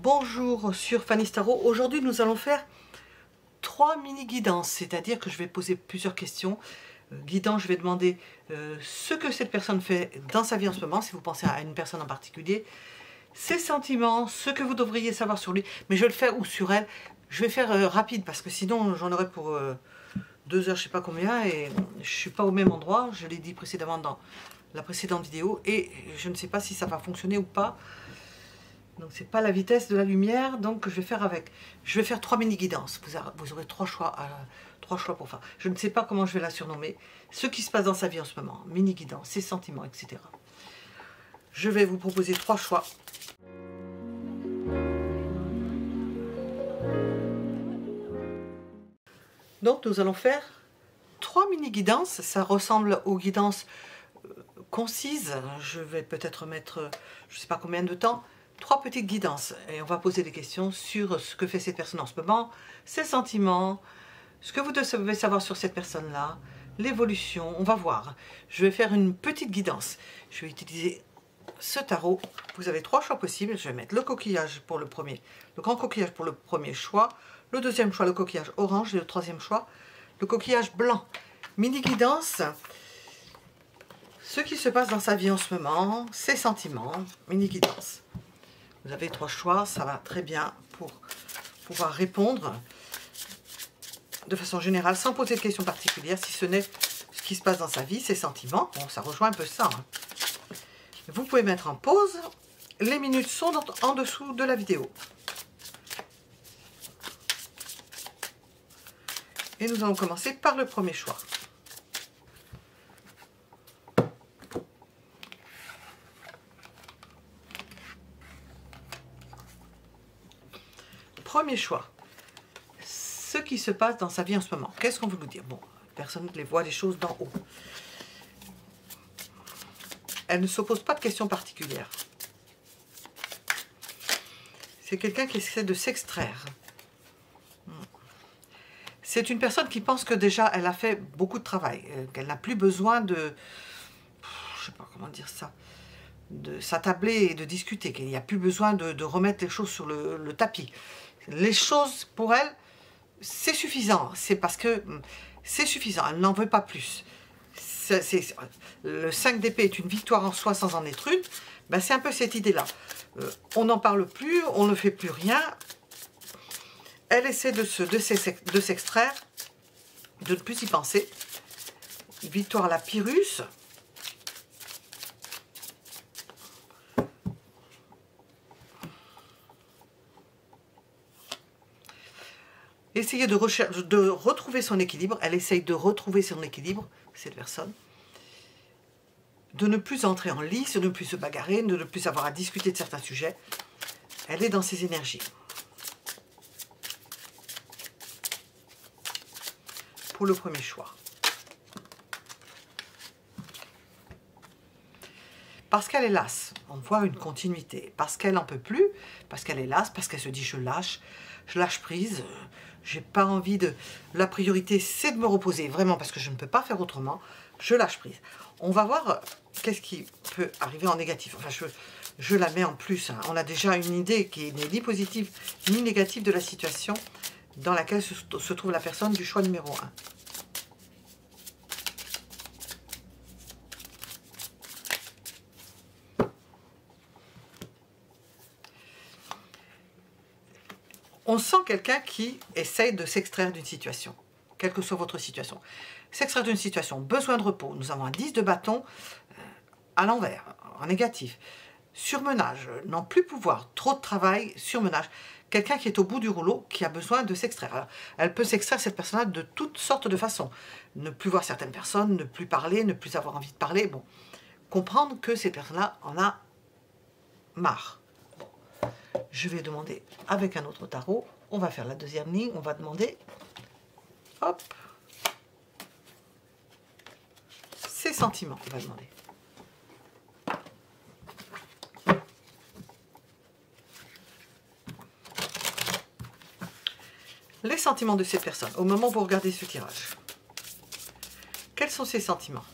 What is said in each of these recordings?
Bonjour sur Fanny's Tarot. Aujourd'hui nous allons faire 3 mini guidances, c'est-à-dire que je vais poser plusieurs questions. Guidant, je vais demander ce que cette personne fait dans sa vie en ce moment, si vous pensez à une personne en particulier, ses sentiments, ce que vous devriez savoir sur lui, mais je vais le faire ou sur elle. Je vais faire rapide parce que sinon j'en aurai pour 2 heures, je sais pas combien, et je suis pas au même endroit, je l'ai dit précédemment dans la précédente vidéo, et je ne sais pas si ça va fonctionner ou pas. Donc c'est pas la vitesse de la lumière, donc je vais faire avec. Je vais faire 3 mini guidances. Vous aurez 3 choix pour faire. Je ne sais pas comment je vais la surnommer. Ce qui se passe dans sa vie en ce moment, mini guidance, ses sentiments, etc. Je vais vous proposer 3 choix. Donc nous allons faire 3 mini guidances. Ça ressemble aux guidances concises. Je vais peut-être mettre, je ne sais pas combien de temps. 3 petites guidances et on va poser des questions sur ce que fait cette personne en ce moment, ses sentiments, ce que vous devez savoir sur cette personne-là, l'évolution, on va voir. Je vais faire une petite guidance. Je vais utiliser ce tarot. Vous avez 3 choix possibles. Je vais mettre le coquillage pour le premier, le grand coquillage pour le premier choix, le deuxième choix, le coquillage orange, et le troisième choix, le coquillage blanc. Mini guidance. Ce qui se passe dans sa vie en ce moment, ses sentiments, mini guidance. Vous avez 3 choix, ça va très bien pour pouvoir répondre de façon générale, sans poser de questions particulières, si ce n'est ce qui se passe dans sa vie, ses sentiments. Bon, ça rejoint un peu ça. Vous pouvez mettre en pause, les minutes sont en dessous de la vidéo. Et nous allons commencer par le premier choix. Premier choix, ce qui se passe dans sa vie en ce moment. Qu'est-ce qu'on veut nous dire? Bon, personne ne les voit les choses d'en haut. Elle ne s'oppose pas de questions particulières. C'est quelqu'un qui essaie de s'extraire. C'est une personne qui pense que déjà elle a fait beaucoup de travail, qu'elle n'a plus besoin de, je sais pas comment dire ça, de s'attabler et de discuter, qu'il n'y a plus besoin de remettre les choses sur le tapis. Les choses, pour elle, c'est suffisant. C'est parce que c'est suffisant. Elle n'en veut pas plus. Le 5 d'épée est une victoire en soi sans en être une. Ben, c'est un peu cette idée-là. On n'en parle plus, on ne fait plus rien. Elle essaie de s'extraire, de ne plus y penser. Victoire à la Pyrrhus. Essayer de retrouver son équilibre. Elle essaye de retrouver son équilibre, cette personne. De ne plus entrer en lice, de ne plus se bagarrer, de ne plus avoir à discuter de certains sujets. Elle est dans ses énergies. Pour le premier choix. Parce qu'elle est lasse. On voit une continuité. Parce qu'elle n'en peut plus. Parce qu'elle est lasse. Parce qu'elle se dit je lâche prise. J'ai pas envie de... La priorité, c'est de me reposer, vraiment, parce que je ne peux pas faire autrement. Je lâche prise. On va voir qu'est-ce qui peut arriver en négatif. Enfin, je la mets en plus. Hein. On a déjà une idée qui n'est ni positive ni négative de la situation dans laquelle se trouve la personne du choix numéro 1. On sent quelqu'un qui essaye de s'extraire d'une situation, quelle que soit votre situation. S'extraire d'une situation, besoin de repos. Nous avons un 10 de bâton à l'envers, en négatif. Surmenage, n'en plus pouvoir, trop de travail, surmenage. Quelqu'un qui est au bout du rouleau, qui a besoin de s'extraire. Alors, elle peut s'extraire, cette personne-là, de toutes sortes de façons. Ne plus voir certaines personnes, ne plus parler, ne plus avoir envie de parler. Bon, comprendre que cette personne-là en a marre. Je vais demander avec un autre tarot, on va faire la deuxième ligne, on va demander, hop, ses sentiments, on va demander. Les sentiments de cette personne, au moment où vous regardez ce tirage. Quels sont ses sentiments?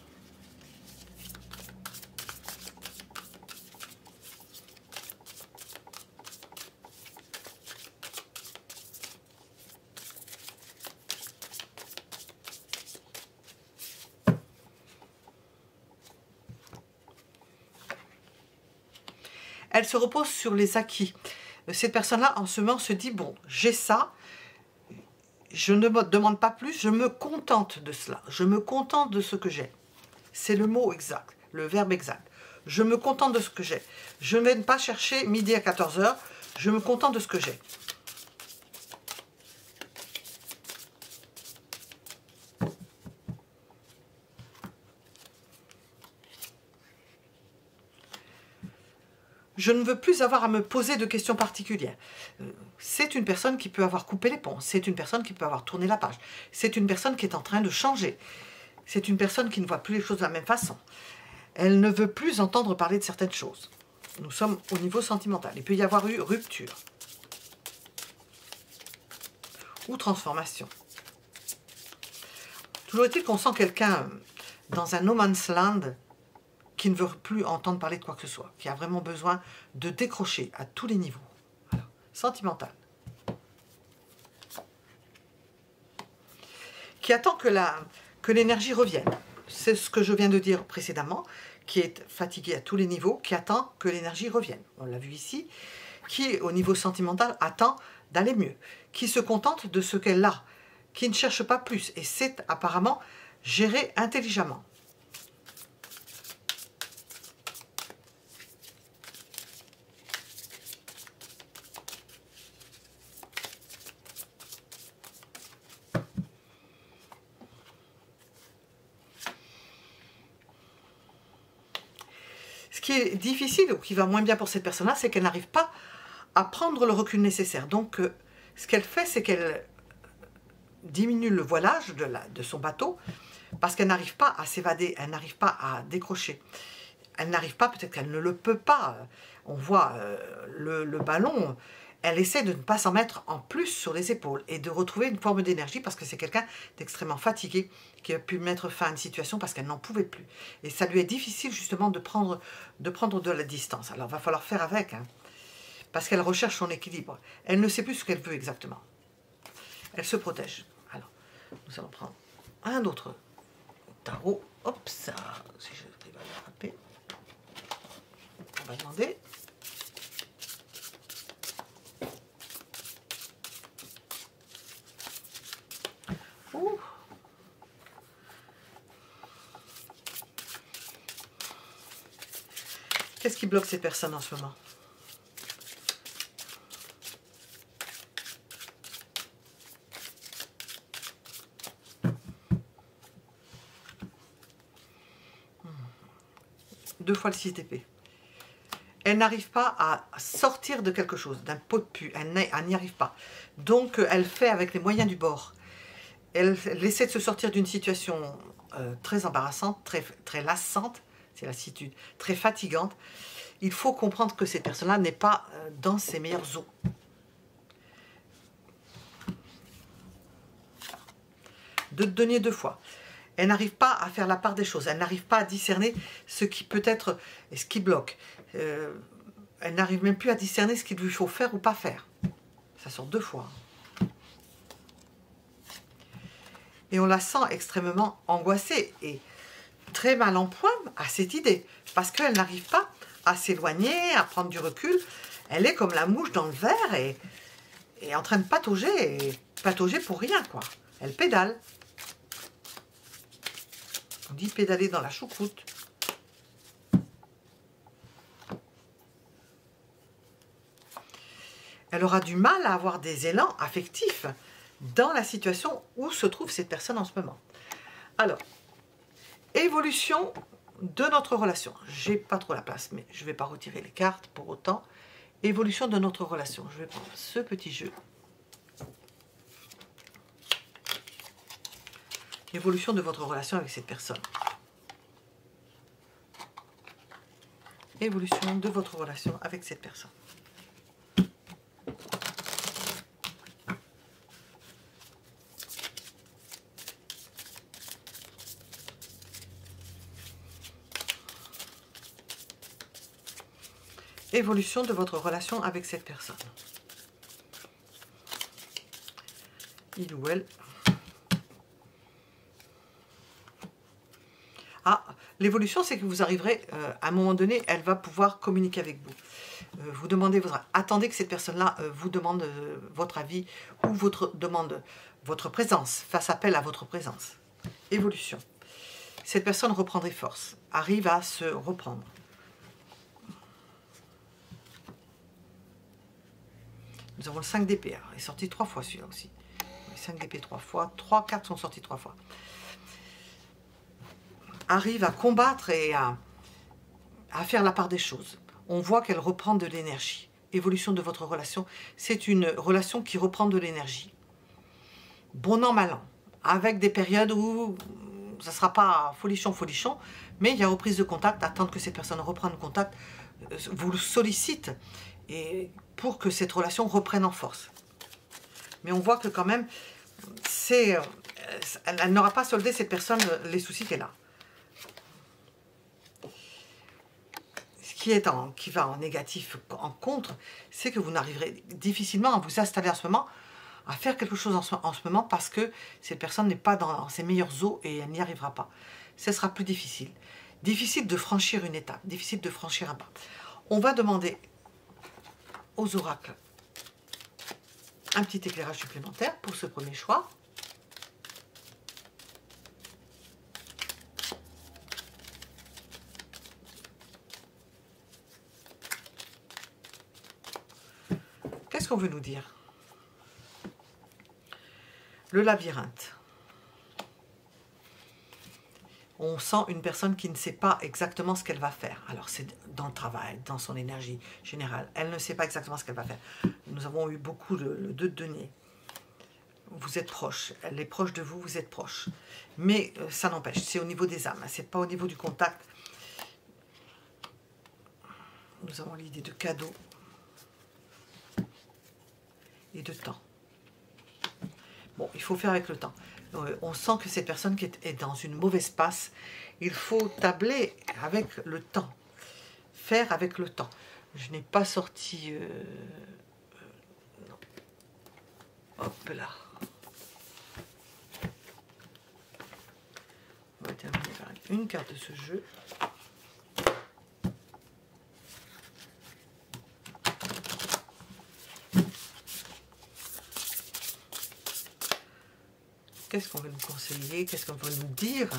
elle se repose sur les acquis. Cette personne-là, en ce moment, se dit, bon, j'ai ça, je ne me demande pas plus, je me contente de cela, je me contente de ce que j'ai. C'est le mot exact, le verbe exact. Je me contente de ce que j'ai. Je ne vais pas chercher midi à 14 h, je me contente de ce que j'ai. Je ne veux plus avoir à me poser de questions particulières. C'est une personne qui peut avoir coupé les ponts. C'est une personne qui peut avoir tourné la page. C'est une personne qui est en train de changer. C'est une personne qui ne voit plus les choses de la même façon. Elle ne veut plus entendre parler de certaines choses. Nous sommes au niveau sentimental. Il peut y avoir eu rupture ou transformation. Toujours est-il qu'on sent quelqu'un dans un no man's land qui ne veut plus entendre parler de quoi que ce soit, qui a vraiment besoin de décrocher à tous les niveaux. Voilà. Sentimental. Qui attend que l'énergie revienne. C'est ce que je viens de dire précédemment, qui est fatigué à tous les niveaux, qui attend que l'énergie revienne. On l'a vu ici, qui au niveau sentimental attend d'aller mieux, qui se contente de ce qu'elle a, qui ne cherche pas plus, et c'est apparemment géré intelligemment. Ce qui est difficile ou qui va moins bien pour cette personne-là, c'est qu'elle n'arrive pas à prendre le recul nécessaire. Donc, ce qu'elle fait, c'est qu'elle diminue le voilage de son bateau parce qu'elle n'arrive pas à s'évader, elle n'arrive pas à décrocher. Elle n'arrive pas, peut-être qu'elle ne le peut pas. On voit le ballon, elle essaie de ne pas s'en mettre en plus sur les épaules et de retrouver une forme d'énergie parce que c'est quelqu'un d'extrêmement fatigué qui a pu mettre fin à une situation parce qu'elle n'en pouvait plus. Et ça lui est difficile justement de prendre de la distance. Alors il va falloir faire avec, hein, parce qu'elle recherche son équilibre. Elle ne sait plus ce qu'elle veut exactement. Elle se protège. Alors, nous allons prendre un autre tarot. Hop, ça, si je vais l'attraper. On va demander. Ouh. Qu'est-ce qui bloque ces personnes en ce moment? Deux fois le 6 d'épée. Elle n'arrive pas à sortir de quelque chose, d'un pot de pu. Elle n'y arrive pas. Donc, elle fait avec les moyens du bord. Elle essaie de se sortir d'une situation très embarrassante, très lassante, c'est lassitude, très fatigante. Il faut comprendre que cette personne-là n'est pas dans ses meilleures eaux. De donner deux fois. Elle n'arrive pas à faire la part des choses. Elle n'arrive pas à discerner ce qui peut être et ce qui bloque. Elle n'arrive même plus à discerner ce qu'il lui faut faire ou pas faire. Ça sort deux fois. Et on la sent extrêmement angoissée et très mal en point à cette idée. Parce qu'elle n'arrive pas à s'éloigner, à prendre du recul. Elle est comme la mouche dans le verre et en train de patauger. Et patauger pour rien, quoi. Elle pédale. On dit pédaler dans la choucroute. Elle aura du mal à avoir des élans affectifs dans la situation où se trouve cette personne en ce moment. Alors, évolution de notre relation. J'ai pas trop la place, mais je ne vais pas retirer les cartes pour autant. Évolution de notre relation. Je vais prendre ce petit jeu. Évolution de votre relation avec cette personne. Évolution de votre relation avec cette personne. Évolution de votre relation avec cette personne. Il ou elle. Ah, l'évolution, c'est que vous arriverez, à un moment donné, elle va pouvoir communiquer avec vous. Vous demandez attendez que cette personne-là vous demande votre avis ou votre présence, fasse appel à votre présence. Évolution. Cette personne reprendrait force, arrive à se reprendre. Nous avons le 5 d'épée, il est sorti 3 fois celui-là aussi. Le 5 d'épée 3 fois, 3 cartes sont sorties 3 fois. Arrive à combattre et à faire la part des choses. On voit qu'elle reprend de l'énergie. Évolution de votre relation, c'est une relation qui reprend de l'énergie. Bon an, mal an, avec des périodes où ça ne sera pas folichon, mais il y a reprise de contact, attendre que cette personne reprenne contact, vous le sollicite, et pour que cette relation reprenne en force. Mais on voit que quand même, elle n'aura pas soldé cette personne les soucis qu'elle a. Qui va en négatif, en contre, c'est que vous n'arriverez difficilement à vous installer en ce moment, à faire quelque chose en ce moment, parce que cette personne n'est pas dans ses meilleures eaux et elle n'y arrivera pas. Ce sera plus difficile. Difficile de franchir une étape, difficile de franchir un pas. On va demander aux oracles un petit éclairage supplémentaire pour ce premier choix. Qu'est-ce qu'on veut nous dire? Le labyrinthe. On sent une personne qui ne sait pas exactement ce qu'elle va faire. Alors c'est dans le travail, dans son énergie générale. Elle ne sait pas exactement ce qu'elle va faire. Nous avons eu beaucoup le 2 de denier. Vous êtes proche. Elle est proche de vous, vous êtes proche. Mais ça n'empêche, c'est au niveau des âmes. C'est pas au niveau du contact. Nous avons l'idée de cadeau et de temps. Bon, il faut faire avec le temps. On sent que cette personne qui est dans une mauvaise passe, il faut tabler avec le temps. Faire avec le temps. Je n'ai pas sorti... non. Hop là. On va terminer par une carte de ce jeu. Qu'est-ce qu'on va nous conseiller? Qu'est-ce qu'on va nous dire?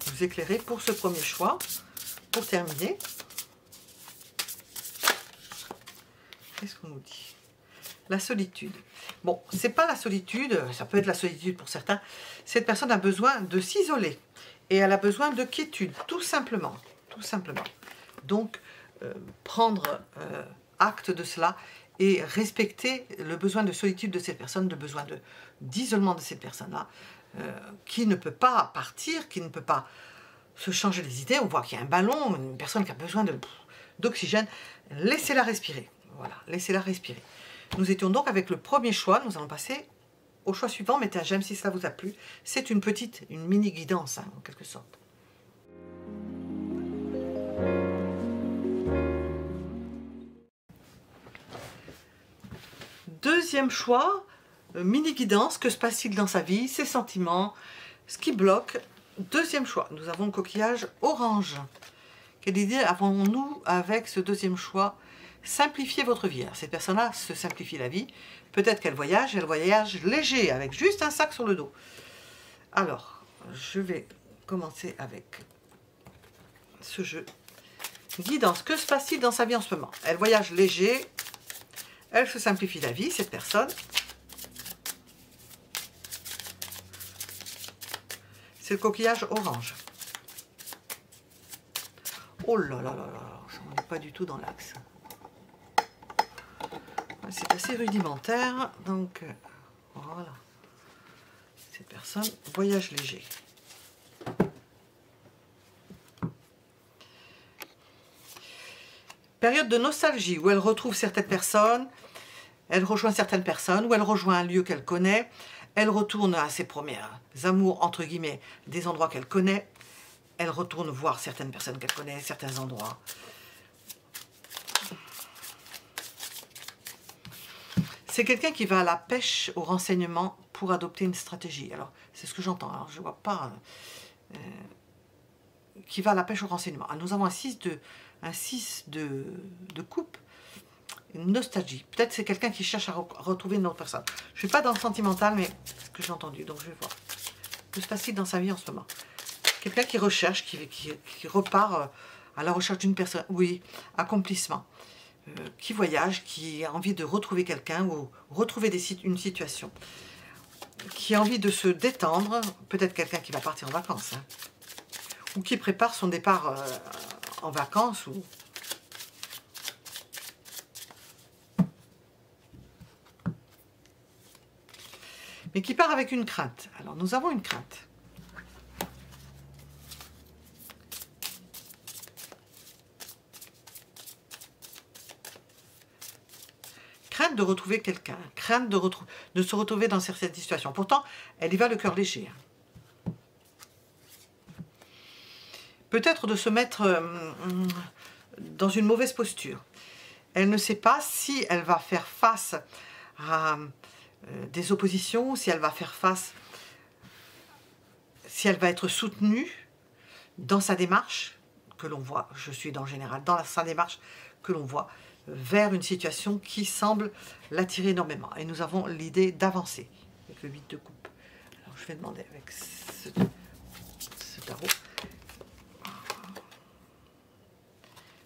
Vous éclairer pour ce premier choix. Pour terminer. Qu'est-ce qu'on nous dit? La solitude. Bon, c'est pas la solitude, ça peut être la solitude pour certains. Cette personne a besoin de s'isoler. Et elle a besoin de quiétude, tout simplement. Tout simplement. Donc, prendre acte de cela et respecter le besoin de solitude de cette personne, le besoin d'isolement de cette personne-là, qui ne peut pas partir, qui ne peut pas se changer les idées. On voit qu'il y a un ballon, une personne qui a besoin d'oxygène. Laissez-la respirer. Voilà, laissez-la respirer. Nous étions donc avec le premier choix. Nous allons passer au choix suivant. Mettez un j'aime si cela vous a plu. C'est une mini guidance, hein, en quelque sorte. Deuxième choix, mini guidance, que se passe-t-il dans sa vie, ses sentiments, ce qui bloque. Deuxième choix, nous avons le coquillage orange. Quelle idée avons-nous avec ce deuxième choix? Simplifiez votre vie. Alors, cette personne-là se simplifie la vie. Peut-être qu'elle voyage, elle voyage léger, avec juste un sac sur le dos. Alors, je vais commencer avec ce jeu. Guidance, que se passe-t-il dans sa vie en ce moment? Elle voyage léger. Elle se simplifie la vie, cette personne. C'est le coquillage orange. Oh là là là là, on n'est pas du tout dans l'axe. C'est assez rudimentaire, donc voilà. Cette personne voyage léger. Période de nostalgie où elle retrouve certaines personnes. Elle rejoint certaines personnes, ou elle rejoint un lieu qu'elle connaît, elle retourne à ses premiers amours, entre guillemets, des endroits qu'elle connaît, elle retourne voir certaines personnes qu'elle connaît, certains endroits. C'est quelqu'un qui va à la pêche au renseignement pour adopter une stratégie. Alors, c'est ce que j'entends. Alors, je ne vois pas... qui va à la pêche au renseignement. Alors, nous avons un 6 de coupe, une nostalgie. Peut-être c'est quelqu'un qui cherche à retrouver une autre personne. Je ne suis pas dans le sentimental, mais c'est ce que j'ai entendu, donc je vais voir. Que se passe-t-il dans sa vie en ce moment? Quelqu'un qui recherche, qui repart à la recherche d'une personne. Oui, accomplissement. Qui voyage, qui a envie de retrouver quelqu'un ou retrouver une situation. Qui a envie de se détendre. Peut-être quelqu'un qui va partir en vacances. Hein, ou qui prépare son départ en vacances. Mais qui part avec une crainte. Alors, nous avons une crainte. Crainte de retrouver quelqu'un, crainte de se retrouver dans certaines situations. Pourtant, elle y va le cœur léger. Peut-être de se mettre dans une mauvaise posture. Elle ne sait pas si elle va faire face à des oppositions, si elle va faire face, si elle va être soutenue dans sa démarche, que l'on voit, je suis dans le général, dans sa démarche que l'on voit, vers une situation qui semble l'attirer énormément. Et nous avons l'idée d'avancer avec le 8 de coupe. Alors je vais demander avec ce tarot.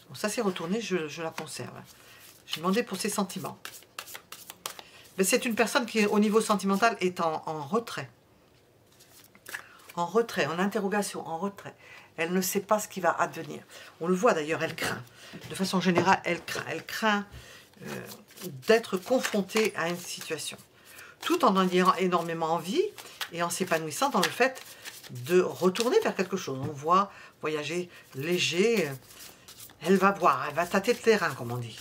Bon, ça s'est retourné, je la conserve. Je vais demander pour ses sentiments. C'est une personne qui, au niveau sentimental, est en retrait. En retrait, en interrogation, en retrait. Elle ne sait pas ce qui va advenir. On le voit d'ailleurs, elle craint. De façon générale, elle craint. Elle craint d'être confrontée à une situation. Tout en ayant énormément envie et en s'épanouissant dans le fait de retourner vers quelque chose. On voit voyager léger. Elle va voir, elle va tâter le terrain, comme on dit.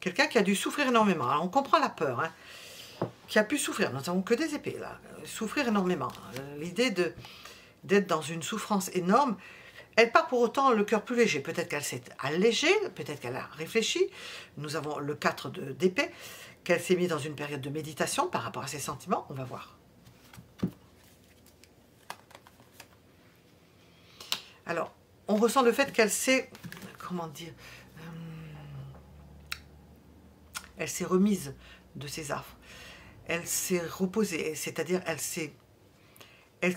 Quelqu'un qui a dû souffrir énormément. Alors on comprend la peur, hein, qui a pu souffrir. Nous n'avons que des épées, là. Souffrir énormément. L'idée d'être dans une souffrance énorme. Elle part pour autant le cœur plus léger. Peut-être qu'elle s'est allégée, peut-être qu'elle a réfléchi. Nous avons le 4 d'épée, qu'elle s'est mise dans une période de méditation par rapport à ses sentiments. On va voir. Alors, on ressent le fait qu'elle s'est... Comment dire, elle s'est remise de ses affres. Elle s'est reposée, c'est-à-dire elle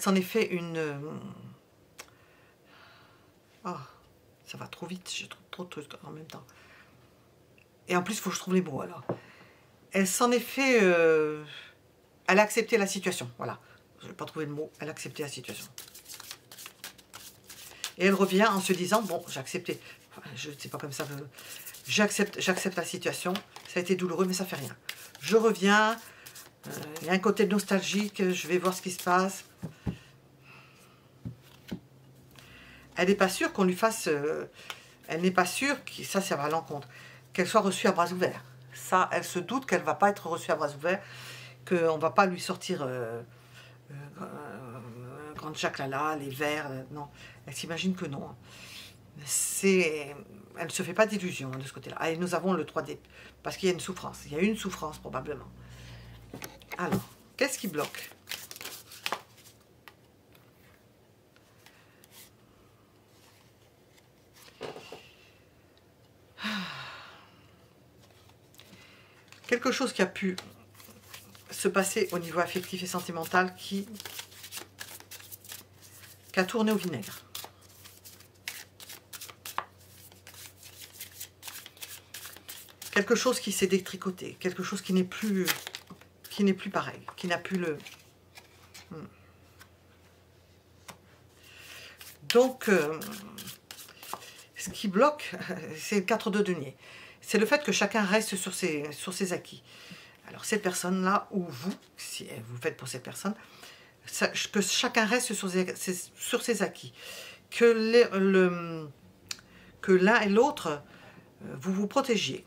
s'en est fait une... Oh, ça va trop vite, j'ai trop de trucs en même temps. Et en plus, il faut que je trouve les mots, alors. Elle s'en est fait... Elle a accepté la situation, voilà. Je n'ai pas trouvé le mot, elle a accepté la situation. Et elle revient en se disant, bon, j'ai accepté. Enfin, je ne sais pas comme ça... J'accepte la situation, ça a été douloureux, mais ça fait rien. Je reviens, il y a un côté nostalgique, je vais voir ce qui se passe. Elle n'est pas sûre qu'on lui fasse... elle n'est pas sûre, ça va à l'encontre, qu'elle soit reçue à bras ouverts. Ça, elle se doute qu'elle ne va pas être reçue à bras ouverts, qu'on ne va pas lui sortir grande chaclala, les verres, non. Elle s'imagine que non. Elle ne se fait pas d'illusions de ce côté-là. Et nous avons le 3D, parce qu'il y a une souffrance. Il y a une souffrance, probablement. Alors, qu'est-ce qui bloque? Quelque chose qui a pu se passer au niveau affectif et sentimental qui a tourné au vinaigre. Quelque chose qui s'est détricoté, quelque chose qui n'est plus pareil, qui n'a plus le... Donc, ce qui bloque, c'est le 4 de denier. C'est le fait que chacun reste sur ses acquis. Alors, cette personne-là, ou vous, si vous faites pour cette personne, que chacun reste sur ses acquis. Que l'un et l'autre, vous vous protégiez.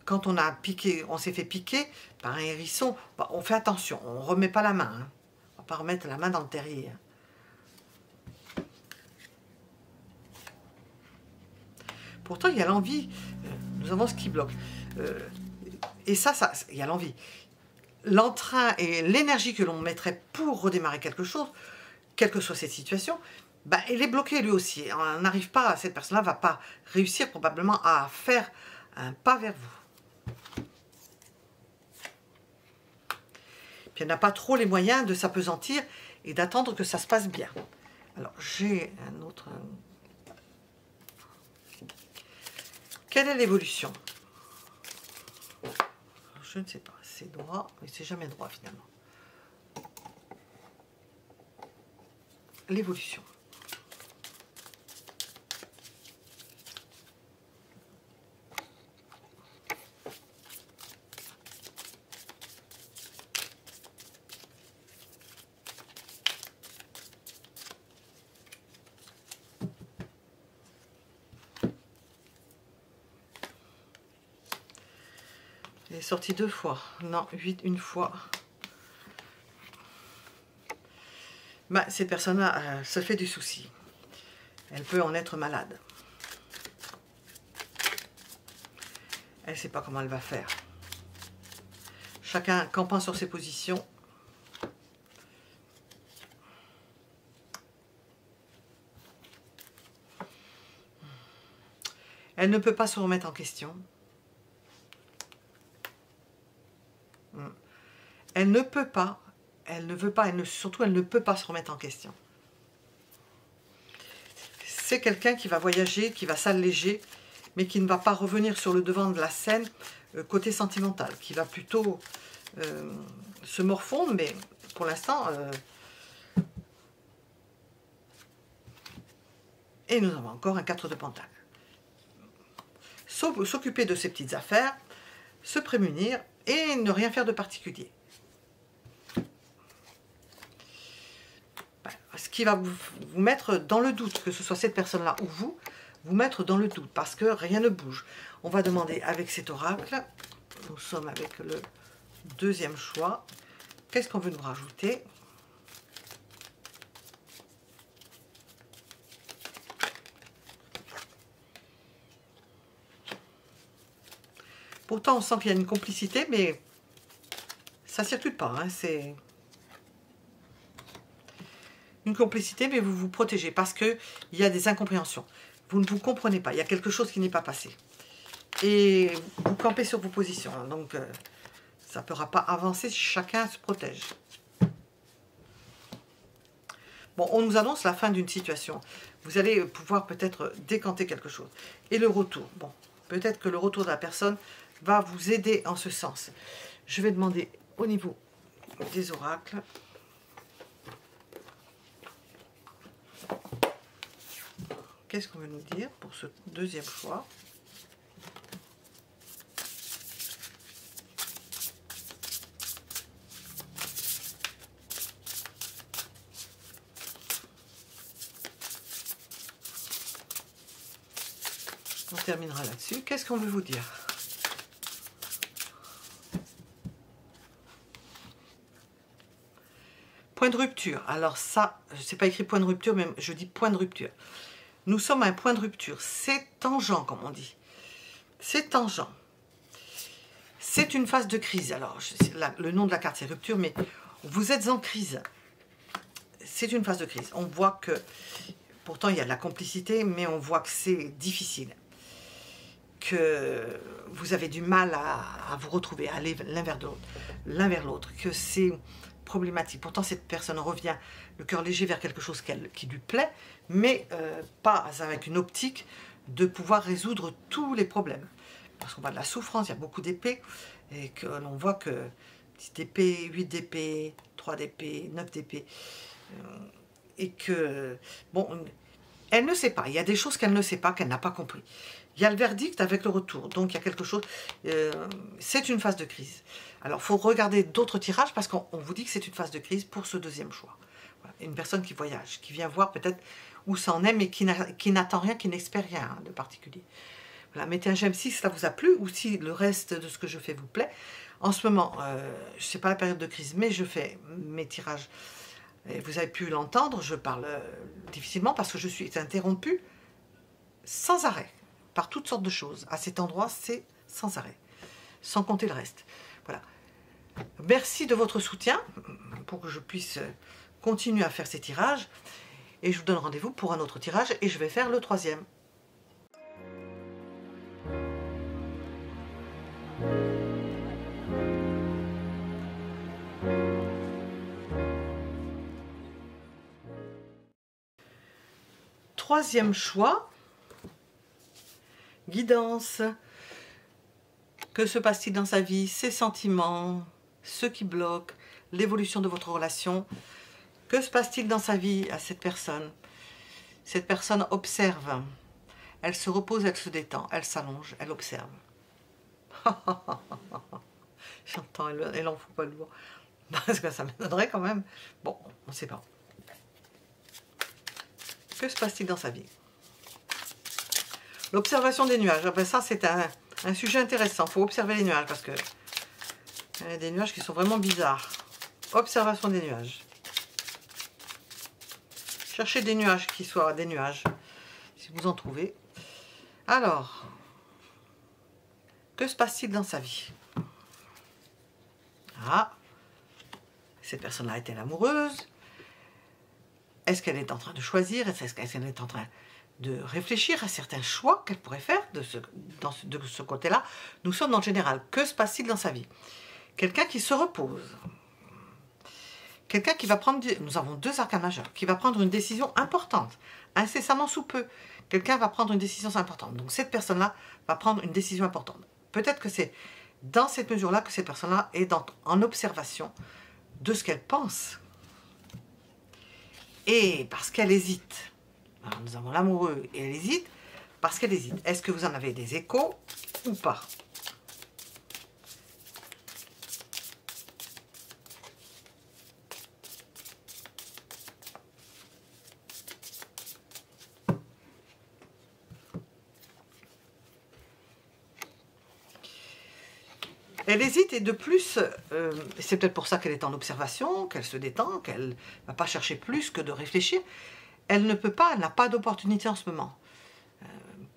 Quand on a piqué, on s'est fait piquer par un hérisson, bah, on fait attention, on ne remet pas la main. Hein. On ne va pas remettre la main dans le terrier. Hein. Pourtant, il y a l'envie. Nous avons ce qui bloque. Et ça, il y a l'envie. L'entrain et l'énergie que l'on mettrait pour redémarrer quelque chose, quelle que soit cette situation, bah, il est bloqué lui aussi. On n'arrive pas, cette personne-là ne va pas réussir probablement à faire un pas vers vous. Puis elle n'a pas trop les moyens de s'apesantir et d'attendre que ça se passe bien. Alors j'ai un autre... Quelle est l'évolution? Je ne sais pas, c'est droit, mais c'est jamais droit finalement. L'évolution. Il est sorti 2 fois. Non, 8 une fois. Bah, cette personne-là se fait du souci. Elle peut en être malade. Elle ne sait pas comment elle va faire. Chacun campant sur ses positions. Elle ne peut pas se remettre en question. Elle ne peut pas, elle ne veut pas, surtout elle ne peut pas se remettre en question. C'est quelqu'un qui va voyager, qui va s'alléger, mais qui ne va pas revenir sur le devant de la scène côté sentimental, qui va plutôt se morfondre, mais pour l'instant... Et nous avons encore un 4 de pentacle. S'occuper de ses petites affaires, se prémunir et ne rien faire de particulier. Ce qui va vous mettre dans le doute, que ce soit cette personne-là ou vous mettre dans le doute, parce que rien ne bouge. On va demander avec cet oracle, nous sommes avec le 2e choix, qu'est-ce qu'on veut nous rajouter? Pourtant, on sent qu'il y a une complicité, mais ça ne circule pas, hein, c'est... Une complicité, mais vous vous protégez parce qu'il y a des incompréhensions. Vous ne vous comprenez pas, il y a quelque chose qui n'est pas passé. Et vous campez sur vos positions, hein, donc ça ne pourra pas avancer si chacun se protège. Bon, on nous annonce la fin d'une situation. Vous allez pouvoir peut-être décanter quelque chose. Et le retour, bon, peut-être que le retour de la personne va vous aider en ce sens. Je vais demander au niveau des oracles... Qu'est-ce qu'on veut nous dire pour ce 2e choix? On terminera là-dessus. Qu'est-ce qu'on veut vous dire? Point de rupture. Alors ça, c'est pas écrit point de rupture, mais je dis point de rupture. Nous sommes à un point de rupture. C'est tangent, comme on dit. C'est tangent. C'est une phase de crise. Alors, le nom de la carte, c'est rupture, mais vous êtes en crise. C'est une phase de crise. On voit que, pourtant, il y a de la complicité, mais on voit que c'est difficile. Que vous avez du mal à vous retrouver, à aller l'un vers l'autre. Que c'est problématique. Pourtant, cette personne revient le cœur léger vers quelque chose qui lui plaît, mais pas avec une optique de pouvoir résoudre tous les problèmes. Parce qu'on voit de la souffrance, il y a beaucoup d'épées, et que l'on voit que petite épée, 8 d'épée, 3 d'épée, 9 d'épée, et que, bon, elle ne sait pas, il y a des choses qu'elle ne sait pas, qu'elle n'a pas compris. Il y a le verdict avec le retour, donc il y a quelque chose, c'est une phase de crise. Alors, il faut regarder d'autres tirages, parce qu'on vous dit que c'est une phase de crise pour ce 2e choix. Voilà. Une personne qui voyage, qui vient voir peut-être où ça en est, mais qui n'attend rien, qui n'espère rien de particulier. Voilà, mettez un j'aime si cela vous a plu, ou si le reste de ce que je fais vous plaît. En ce moment, ce n'est pas la période de crise, mais je fais mes tirages. Et vous avez pu l'entendre, je parle difficilement, parce que je suis interrompue sans arrêt, par toutes sortes de choses. À cet endroit, c'est sans arrêt. sans compter le reste. Voilà. Merci de votre soutien pour que je puisse continuer à faire ces tirages. Et je vous donne rendez-vous pour un autre tirage et je vais faire le 3e. Troisième choix, guidance. Que se passe-t-il dans sa vie, ses sentiments, ce qui bloque, l'évolution de votre relation. Que se passe-t-il dans sa vie à cette personne? Cette personne observe, elle se repose, elle se détend, elle s'allonge, elle observe. J'entends, elle en fout pas le lourd. Parce que ça m'étonnerait quand même. Bon, on ne sait pas. Que se passe-t-il dans sa vie? L'observation des nuages. Ah ben ça, c'est un sujet intéressant. Il faut observer les nuages parce que il y a des nuages qui sont vraiment bizarres. Observation des nuages. Cherchez des nuages qui soient des nuages, si vous en trouvez. Alors, que se passe-t-il dans sa vie? Ah, cette personne-là est-elle amoureuse? Est-ce qu'elle est en train de choisir? Est-ce qu'elle est en train de réfléchir à certains choix qu'elle pourrait faire de ce côté-là? Nous sommes dans le général. Que se passe-t-il dans sa vie? Quelqu'un qui se repose. Quelqu'un qui va prendre... Nous avons 2 arcanes majeurs. Qui va prendre une décision importante. Incessamment sous peu. Quelqu'un va prendre une décision importante. Donc cette personne-là va prendre une décision importante. Peut-être que c'est dans cette mesure-là que cette personne-là est en observation de ce qu'elle pense. Et parce qu'elle hésite, alors nous avons l'amoureux et elle hésite, parce qu'elle hésite. Est-ce que vous en avez des échos ou pas? Elle hésite et de plus, c'est peut-être pour ça qu'elle est en observation, qu'elle se détend, qu'elle ne va pas chercher plus que de réfléchir. Elle ne peut pas, elle n'a pas d'opportunité en ce moment.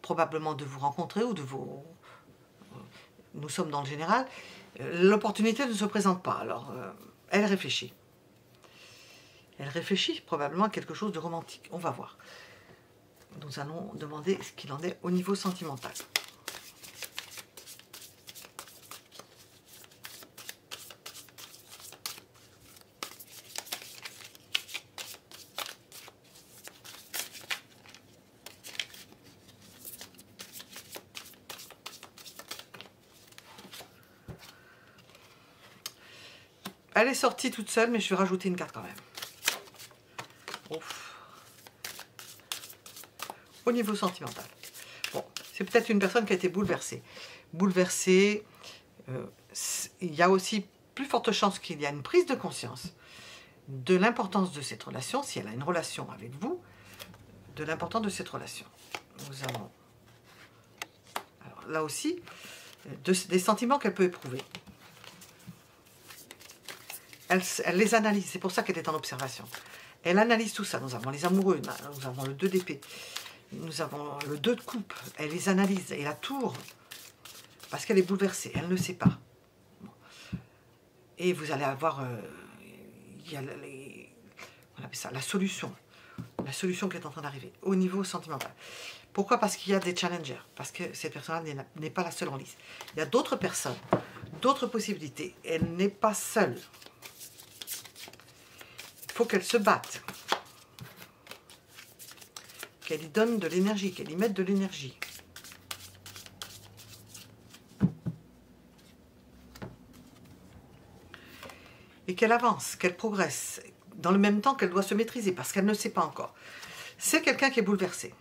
Probablement de vous rencontrer ou de vous... Nous sommes dans le général. L'opportunité ne se présente pas, alors elle réfléchit. Elle réfléchit probablement à quelque chose de romantique. On va voir. Nous allons demander ce qu'il en est au niveau sentimental. Elle est sortie toute seule, mais je vais rajouter une carte quand même. Ouf. Au niveau sentimental. Bon, c'est peut-être une personne qui a été bouleversée. Bouleversée, il y a aussi plus forte chance qu'il y a une prise de conscience de l'importance de cette relation, si elle a une relation avec vous, de l'importance de cette relation. Nous avons, alors là aussi, des sentiments qu'elle peut éprouver. Elle les analyse, c'est pour ça qu'elle est en observation. Elle analyse tout ça. Nous avons les amoureux, nous avons le 2 d'épée, nous avons le 2 de coupe. Elle les analyse, et la tour, parce qu'elle est bouleversée, elle ne sait pas. Bon. Et vous allez avoir, il y a on appelle ça la solution qui est en train d'arriver, au niveau sentimental. Pourquoi? Parce qu'il y a des challengers, parce que cette personne-là n'est pas la seule en lice. Il y a d'autres personnes, d'autres possibilités. Elle n'est pas seule. Il faut qu'elle se batte, qu'elle y donne de l'énergie, qu'elle y mette de l'énergie. Et qu'elle avance, qu'elle progresse, dans le même temps qu'elle doit se maîtriser, parce qu'elle ne sait pas encore. C'est quelqu'un qui est bouleversé.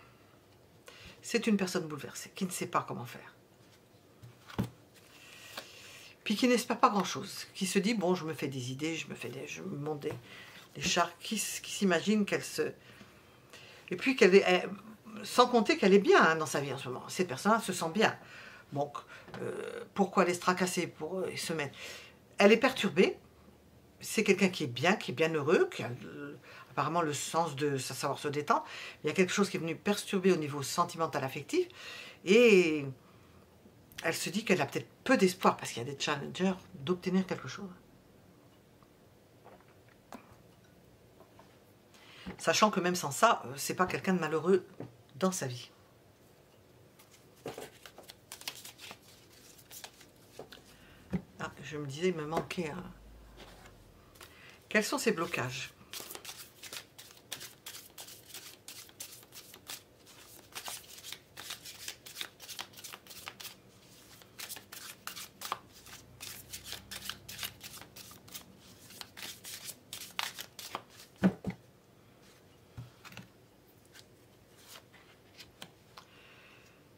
C'est une personne bouleversée, qui ne sait pas comment faire. Puis qui n'espère pas grand-chose, qui se dit, bon, je me fais des idées, je me monte des chars, qui s'imagine qu'elle se... Et puis qu'elle est... sans compter qu'elle est bien dans sa vie en ce moment. Cette personne-là se sent bien. Donc, pourquoi aller se tracasser pour se mettre... Elle est perturbée. C'est quelqu'un qui est bien heureux, qui a apparemment le sens de savoir se détendre. Il y a quelque chose qui est venu perturber au niveau sentimental affectif. Et elle se dit qu'elle a peut-être peu d'espoir, parce qu'il y a des challengers, d'obtenir quelque chose. Sachant que même sans ça, c'est pas quelqu'un de malheureux dans sa vie. Ah, je me disais, il me manquait un... Quels sont ces blocages?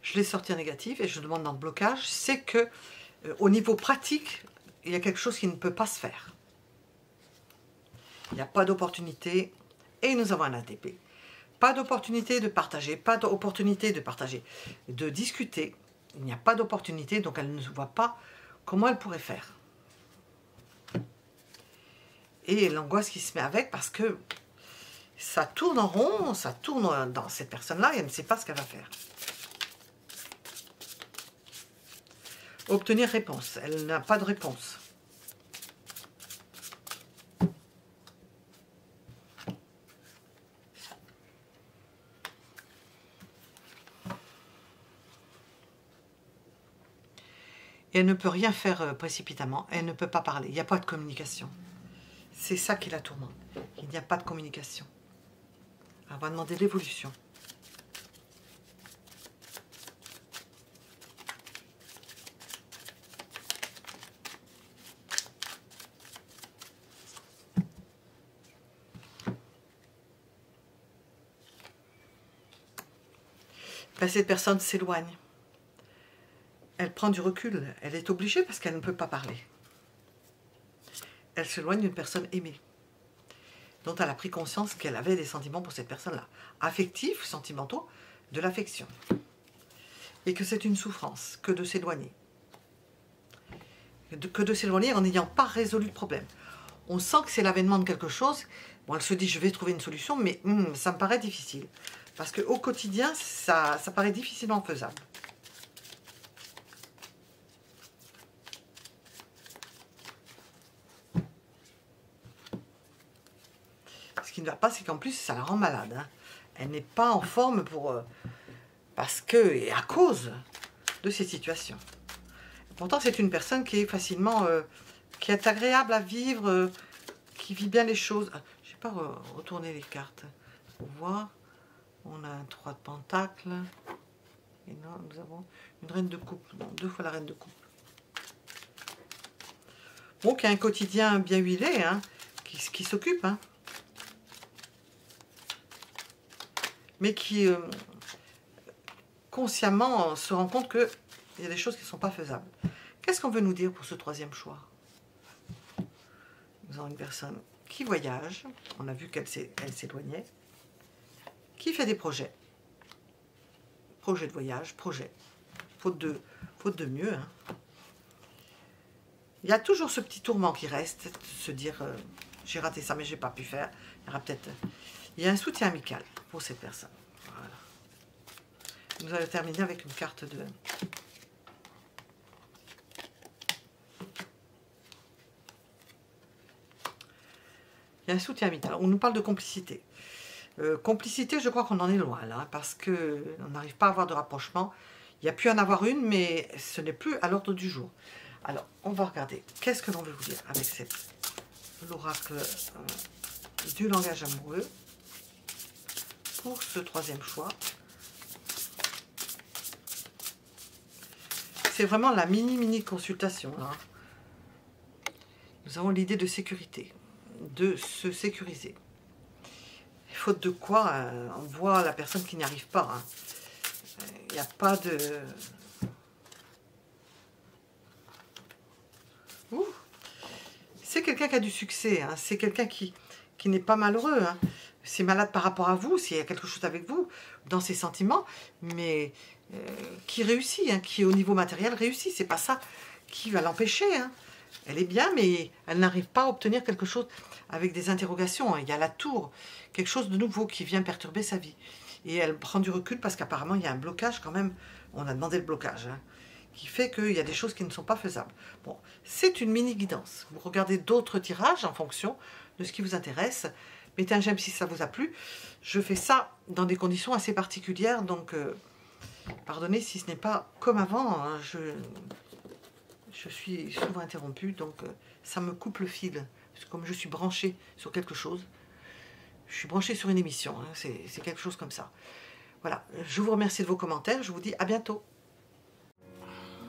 Je l'ai sorti en négatif et je demande dans le blocage, c'est que au niveau pratique, il y a quelque chose qui ne peut pas se faire. Il n'y a pas d'opportunité et nous avons un ATP. Pas d'opportunité de partager, pas d'opportunité de partager, de discuter. Il n'y a pas d'opportunité, donc elle ne voit pas comment elle pourrait faire. Et l'angoisse qui se met avec parce que ça tourne en rond, ça tourne dans cette personne-là et elle ne sait pas ce qu'elle va faire. Obtenir réponse. Elle n'a pas de réponse. Et elle ne peut rien faire précipitamment. Elle ne peut pas parler. Il n'y a pas de communication. C'est ça qui la tourmente. Il n'y a pas de communication. Elle va demander l'évolution. Ben, cette personne s'éloigne. Elle prend du recul. Elle est obligée parce qu'elle ne peut pas parler. Elle s'éloigne d'une personne aimée, dont elle a pris conscience qu'elle avait des sentiments pour cette personne-là. Affectifs, sentimentaux, de l'affection. Et que c'est une souffrance que de s'éloigner. Que de s'éloigner en n'ayant pas résolu le problème. On sent que c'est l'avènement de quelque chose. Bon, elle se dit, je vais trouver une solution, mais ça me paraît difficile. Parce qu'au quotidien, ça paraît difficilement faisable. Ce qui ne va pas, c'est qu'en plus, ça la rend malade. Hein. Elle n'est pas en forme pour... parce que, et à cause de ces situations. Pourtant, c'est une personne qui est facilement... qui est agréable à vivre, qui vit bien les choses. Je ne vais pas retourner les cartes pour voir. On a un 3 de pentacles. Et là, nous avons une reine de coupe. Non, 2 fois la reine de coupe. Bon, qui a un quotidien bien huilé, hein, qui s'occupe. Hein, mais qui, consciemment, se rend compte qu'il y a des choses qui ne sont pas faisables. Qu'est-ce qu'on veut nous dire pour ce troisième choix? Nous avons une personne qui voyage. On a vu qu'elle s'éloignait. Qui fait des projets. Projet de voyage, projet. Faute de mieux. Hein. Il y a toujours ce petit tourment qui reste, de se dire j'ai raté ça mais j'ai pas pu faire. Il y aura peut-être. Il y a un soutien amical pour cette personne. Voilà. Nous allons terminer avec une carte de. Il y a un soutien amical. On nous parle de complicité. Complicité, je crois qu'on en est loin là, parce qu'on n'arrive pas à avoir de rapprochement. Il y a pu en avoir une, mais ce n'est plus à l'ordre du jour. Alors, on va regarder. Qu'est-ce que l'on veut vous dire avec l'oracle du langage amoureux pour ce troisième choix. C'est vraiment la mini consultation. Hein. Nous avons l'idée de sécurité, de se sécuriser. Faute de quoi, on voit la personne qui n'y arrive pas. Hein. Il n'y a pas de... C'est quelqu'un qui a du succès. Hein. C'est quelqu'un qui n'est pas malheureux. Hein. C'est malade par rapport à vous, s'il y a quelque chose avec vous, dans ses sentiments, mais qui réussit, hein, qui au niveau matériel réussit. C'est pas ça qui va l'empêcher. Hein. Elle est bien, mais elle n'arrive pas à obtenir quelque chose avec des interrogations. Hein. Il y a la tour, quelque chose de nouveau qui vient perturber sa vie. Et elle prend du recul parce qu'apparemment, il y a un blocage quand même. On a demandé le blocage, hein, qui fait qu'il y a des choses qui ne sont pas faisables. Bon, c'est une mini guidance. Vous regardez d'autres tirages en fonction de ce qui vous intéresse. Mettez un j'aime si ça vous a plu. Je fais ça dans des conditions assez particulières, donc pardonnez si ce n'est pas comme avant. Hein, je suis souvent interrompue, donc ça me coupe le fil. Parce que comme je suis branchée sur quelque chose, je suis branchée sur une émission, hein, c'est quelque chose comme ça. Voilà, je vous remercie de vos commentaires, je vous dis à bientôt.